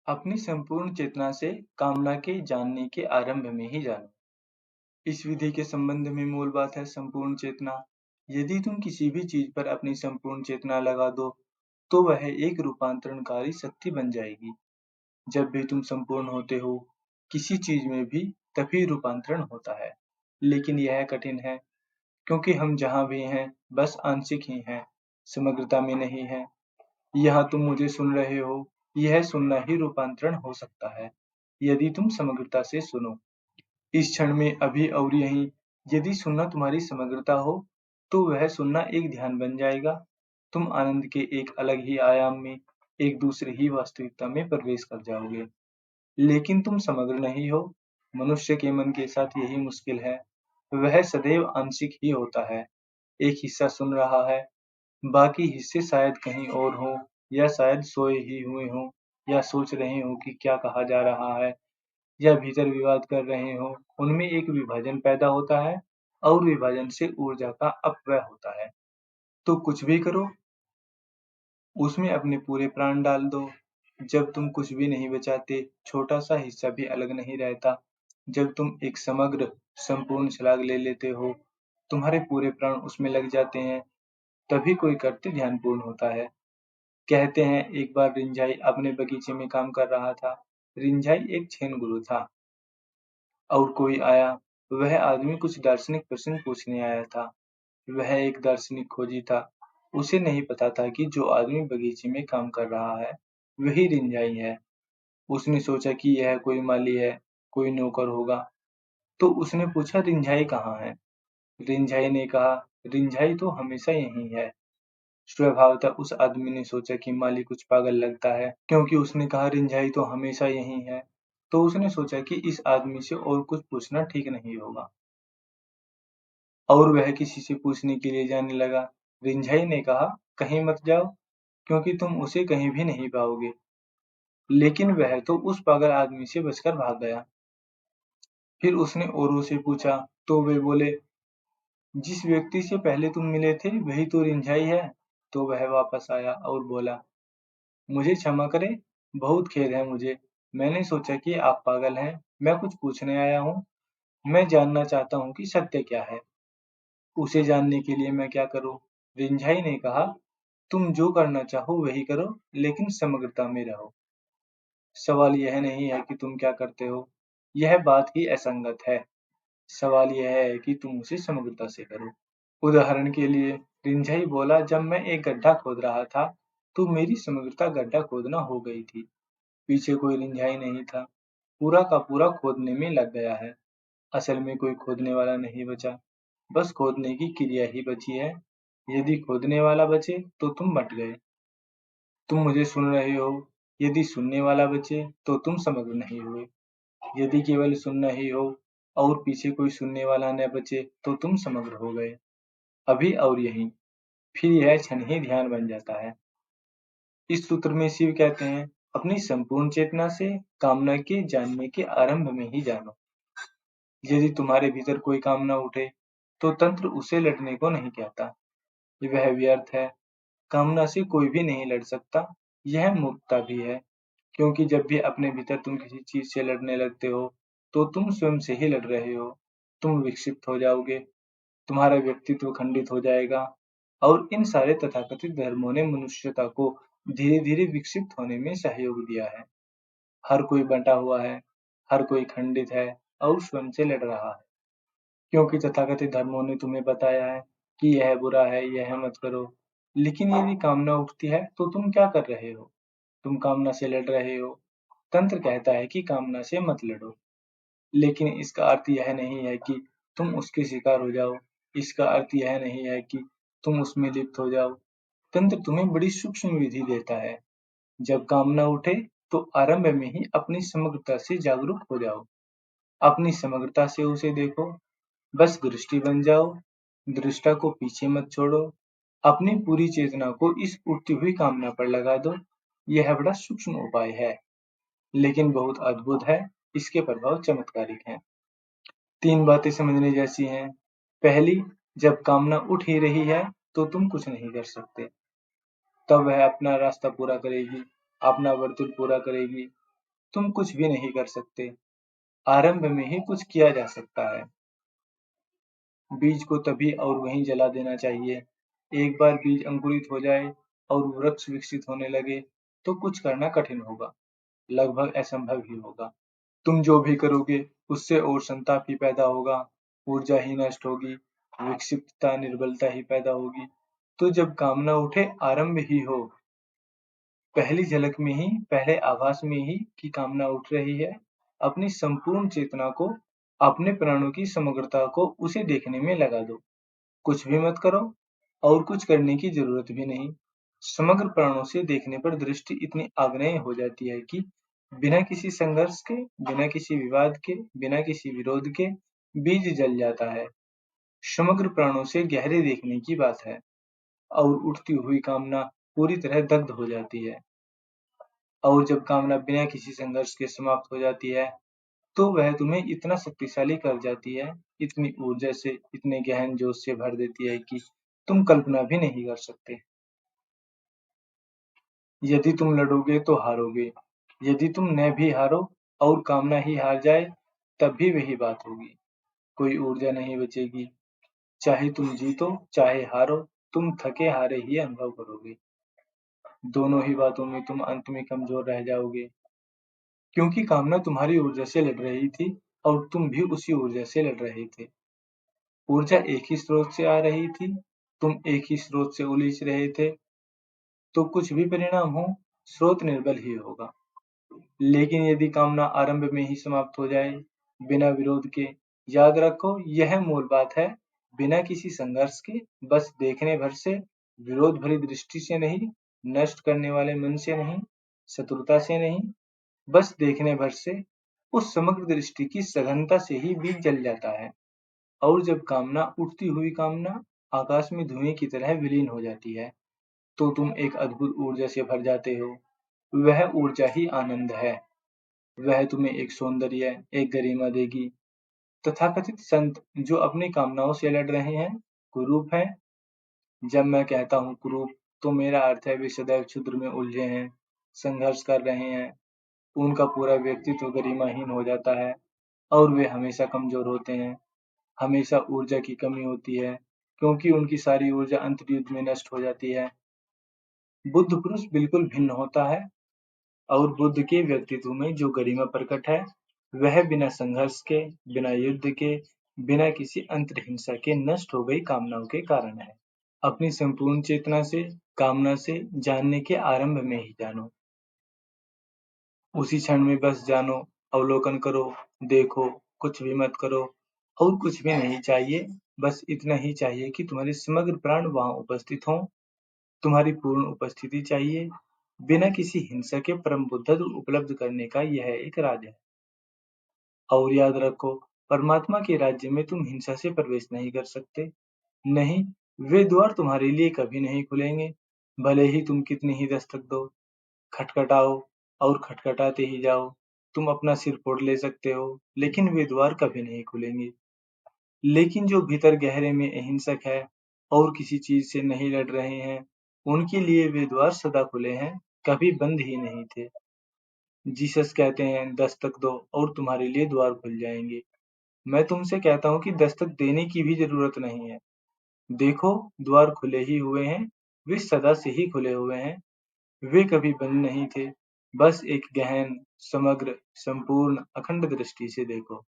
अपनी संपूर्ण चेतना से कामना के जानने के आरंभ में ही जानो। इस विधि के संबंध में मूल बात है संपूर्ण चेतना। यदि तुम किसी भी चीज पर अपनी संपूर्ण चेतना लगा दो, तो वह एक रूपांतरणकारी शक्ति बन जाएगी। जब भी तुम संपूर्ण होते हो, किसी चीज में भी तभी रूपांतरण होता है। लेकिन यह कठिन है, क्योंकि हम जहाँ भी हैं, बस आंशिक ही हैं, समग्रता में नहीं हैं। यहाँ तुम मुझे सुन रहे हो, यह सुनना ही रूपांतरण हो सकता है, यदि तुम समग्रता से सुनो। इस क्षण में अभी और यहीं, यदि सुनना तुम्हारी समग्रता हो, तो वह सुनना एक ध्यान बन जाएगा। तुम आनंद के एक अलग ही आयाम में, एक दूसरे ही वास्तविकता में प्रवेश कर जाओगे। लेकिन तुम समग्र नहीं हो। मनुष्य के मन के साथ यही मुश्किल है। वह सदैव आंशिक ही होता है। एक हिस्सा सुन रहा है, बाकी हिस्से शायद कहीं और हों, या शायद सोए ही हुए हों, या सोच रहे हों कि क्या कहा जा रहा है, या भीतर विवाद कर रहे हों। उनमें एक विभाजन पैदा होता है, और विभाजन से ऊर्जा का अपव्यय होता है। तो कुछ भी करो, उसमें अपने पूरे प्राण डाल दो। जब तुम कुछ भी नहीं बचाते, छोटा सा हिस्सा भी अलग नहीं रहता। जब तुम एक समग्र, संपूर्ण छलांग ले लेते हो, तुम्हारे पूरे प्राण उसमें लग जाते हैं, तभी कोई कृत्य ध्यानपूर्ण होता है। कहते हैं एक बार रिंझाई अपने बगीचे में काम कर रहा था। रिंझाई एक छेन गुरु था, और कोई आया। वह आदमी कुछ दार्शनिक प्रश्न पूछने आया था। वह एक दार्शनिक खोजी था। उसे नहीं पता था कि जो आदमी बगीचे में काम कर रहा है, वही रिंझाई है। उसने सोचा कि यह कोई माली है, कोई नौकर होगा। तो उसने पूछा, रिंझाई कहाँ है? रिंझाई ने कहा, रिंझाई तो हमेशा यहीं है। स्वभावतः उस आदमी ने सोचा कि माली कुछ पागल लगता है, क्योंकि उसने कहा रिंझाई तो हमेशा यहीं है। तो उसने सोचा कि इस आदमी से और कुछ पूछना ठीक नहीं होगा, और वह किसी से पूछने के लिए जाने लगा। रिंझाई ने कहा, कहीं मत जाओ, क्योंकि तुम उसे कहीं भी नहीं पाओगे। लेकिन वह तो उस पागल आदमी से बचकर भाग गया। फिर उसने औरों से पूछा, तो वे बोले, जिस व्यक्ति से पहले तुम मिले थे, वही तो रिंझाई है। तो वह वापस आया और बोला, मुझे क्षमा करें, बहुत खेद है मुझे। मैंने सोचा कि आप पागल हैं। मैं कुछ पूछने आया हूँ। मैं जानना चाहता हूँ कि सत्य क्या है। उसे जानने के लिए मैं क्या करूँ? रिंझाई ने कहा, तुम जो करना चाहो वही करो, लेकिन समग्रता में रहो। सवाल यह नहीं है कि तुम क्या करते हो, यह बात ही असंगत है। सवाल यह है कि तुम उसे समग्रता से करो। उदाहरण के लिए, रिंझाई बोला, जब मैं एक गड्ढा खोद रहा था, तो मेरी समग्रता गड्ढा खोदना हो गई थी। पीछे कोई रिंझाई नहीं था। पूरा का पूरा खोदने में लग गया है। असल में कोई खोदने वाला नहीं बचा, बस खोदने की क्रिया ही बची है। यदि खोदने वाला बचे, तो तुम बट गए। तुम मुझे सुन रहे हो। यदि सुनने वाला बचे, तो तुम समग्र नहीं हुए। यदि केवल सुनना ही हो, और पीछे कोई सुनने वाला न बचे, तो तुम समग्र हो गए। अभी और यहीं, फिर यह क्षण ही ध्यान बन जाता है। इस सूत्र में शिव कहते हैं, अपनी संपूर्ण चेतना से कामना के जानने के आरंभ में ही जानो। यदि तुम्हारे भीतर कोई कामना उठे, तो तंत्र उसे लड़ने को नहीं कहता। वह व्यर्थ है। कामना से कोई भी नहीं लड़ सकता। यह मूर्खता भी है, क्योंकि जब भी अपने भीतर तुम किसी चीज से लड़ने लगते हो, तो तुम स्वयं से ही लड़ रहे हो। तुम विक्षिप्त हो जाओगे, तुम्हारा व्यक्तित्व खंडित हो जाएगा। और इन सारे तथाकथित धर्मों ने मनुष्यता को धीरे धीरे विकसित होने में सहयोग दिया है। हर कोई बंटा हुआ है, हर कोई खंडित है, और स्वयं से लड़ रहा है, क्योंकि तथाकथित धर्मों ने तुम्हें बताया है कि यह बुरा है, यह मत करो। लेकिन यदि कामना उठती है, तो तुम क्या कर रहे हो? तुम कामना से लड़ रहे हो। तंत्र कहता है कि कामना से मत लड़ो, लेकिन इसका अर्थ यह नहीं है कि तुम उसके शिकार हो जाओ। इसका अर्थ यह नहीं है कि तुम उसमें लिप्त हो जाओ। तंत्र तुम्हें बड़ी सूक्ष्म विधि देता है। जब कामना उठे, तो आरंभ में ही अपनी समग्रता से जागरूक हो जाओ। अपनी समग्रता से उसे देखो। बस दृष्टि बन जाओ। दृष्टा को पीछे मत छोड़ो। अपनी पूरी चेतना को इस उठती हुई कामना पर लगा दो। यह बड़ा सूक्ष्म उपाय है, लेकिन बहुत अद्भुत है। इसके प्रभाव चमत्कारिक हैं। 3 बातें समझने जैसी हैं। पहली, जब कामना उठ ही रही है, तो तुम कुछ नहीं कर सकते। तब वह अपना रास्ता पूरा करेगी, अपना वर्तुल पूरा करेगी। तुम कुछ भी नहीं कर सकते। आरंभ में ही कुछ किया जा सकता है। बीज को तभी और वहीं जला देना चाहिए। एक बार बीज अंकुरित हो जाए और वृक्ष विकसित होने लगे, तो कुछ करना कठिन होगा, लगभग असंभव ही होगा। तुम जो भी करोगे, उससे और संताप ही पैदा होगा, ऊर्जा ही नष्ट होगी, विक्षिप्तता, निर्बलता ही पैदा होगी। तो जब कामना उठे, आरंभ ही हो, पहली झलक में ही, पहले आभास में ही कि कामना उठ रही है, अपनी संपूर्ण चेतना को, अपने प्राणों की समग्रता को उसे देखने में लगा दो। कुछ भी मत करो और कुछ करने की जरूरत भी नहीं। समग्र प्राणों से देखने पर दृष्टि इतनी आग्नेय हो जाती है कि बिना किसी संघर्ष के, बिना किसी विवाद के, बिना किसी विरोध के बीज जल जाता है। समग्र प्राणों से गहरे देखने की बात है और उठती हुई कामना पूरी तरह दग्ध हो जाती है। और जब कामना बिना किसी संघर्ष के समाप्त हो जाती है, तो वह तुम्हें इतना शक्तिशाली कर जाती है, इतनी ऊर्जा से, इतने गहन जोश से भर देती है कि तुम कल्पना भी नहीं कर सकते। यदि तुम लड़ोगे तो हारोगे, यदि तुम न भी हारो और कामना ही हार जाए, तब भी वही बात होगी। कोई ऊर्जा नहीं बचेगी। चाहे तुम जीतो, चाहे हारो, तुम थके हारे ही अनुभव करोगे। दोनों ही बातों में तुम अंत में कमजोर रह जाओगे, क्योंकि कामना तुम्हारी ऊर्जा से लड़ रही थी और तुम भी उसी ऊर्जा से लड़ रहे थे। ऊर्जा एक ही स्रोत से आ रही थी, तुम एक ही स्रोत से उलझ रहे थे, तो कुछ भी परिणाम हो, स्रोत निर्बल ही होगा। लेकिन यदि कामना आरंभ में ही समाप्त हो जाए, बिना विरोध के, याद रखो यह मूल बात है, बिना किसी संघर्ष के, बस देखने भर से, विरोध भरी दृष्टि से नहीं, नष्ट करने वाले मन से नहीं, शत्रुता से नहीं, बस देखने भर से, उस समग्र दृष्टि की सघनता से ही बीज जल जाता है। और जब कामना, उठती हुई कामना, आकाश में धुएं की तरह विलीन हो जाती है, तो तुम एक अद्भुत ऊर्जा से भर जाते हो। वह ऊर्जा ही आनंद है। वह तुम्हें एक सौंदर्य, एक गरिमा देगी। तथाकथित संत जो अपनी कामनाओं से लड़ रहे हैं, कुरूप हैं। जब मैं कहता हूँ कुरूप, तो मेरा अर्थ है वे सदैव क्षुद्र में उलझे हैं, संघर्ष कर रहे हैं। उनका पूरा व्यक्तित्व गरिमाहीन हो जाता है और वे हमेशा कमजोर होते हैं। हमेशा ऊर्जा की कमी होती है, क्योंकि उनकी सारी ऊर्जा अंतर्युद्ध में नष्ट हो जाती है। बुद्ध पुरुष बिल्कुल भिन्न होता है और बुद्ध के व्यक्तित्व में जो गरिमा प्रकट है, वह बिना संघर्ष के, बिना युद्ध के, बिना किसी अंतर्हिंसा के नष्ट हो गई कामनाओं के कारण है। अपनी संपूर्ण चेतना से, कामना से जानने के आरंभ में ही जानो। उसी क्षण में बस जानो, अवलोकन करो, देखो, कुछ भी मत करो और कुछ भी नहीं चाहिए। बस इतना ही चाहिए कि तुम्हारे समग्र प्राण वहां उपस्थित हों। तुम्हारी पूर्ण उपस्थिति चाहिए। बिना किसी हिंसा के परम बुद्धत्व उपलब्ध करने का यह एक राज है। और याद रखो, परमात्मा के राज्य में तुम हिंसा से प्रवेश नहीं कर सकते। नहीं, वे द्वार तुम्हारे लिए कभी नहीं खुलेंगे, भले ही तुम कितनी ही दस्तक दो। खटखटाओ और खटखटाते ही जाओ। तुम अपना सिर फोड़ ले सकते हो, लेकिन वे द्वार कभी नहीं खुलेंगे। लेकिन जो भीतर गहरे में अहिंसक है और किसी चीज से नहीं लड़ रहे हैं, उनके लिए वे द्वार सदा खुले हैं, कभी बंद ही नहीं थे। जीसस कहते हैं, दस्तक दो और तुम्हारे लिए द्वार खुल जाएंगे। मैं तुमसे कहता हूँ कि दस्तक देने की भी जरूरत नहीं है। देखो, द्वार खुले ही हुए हैं, वे सदा से ही खुले हुए हैं। वे कभी बंद नहीं थे। बस एक गहन, समग्र, संपूर्ण, अखंड दृष्टि से देखो।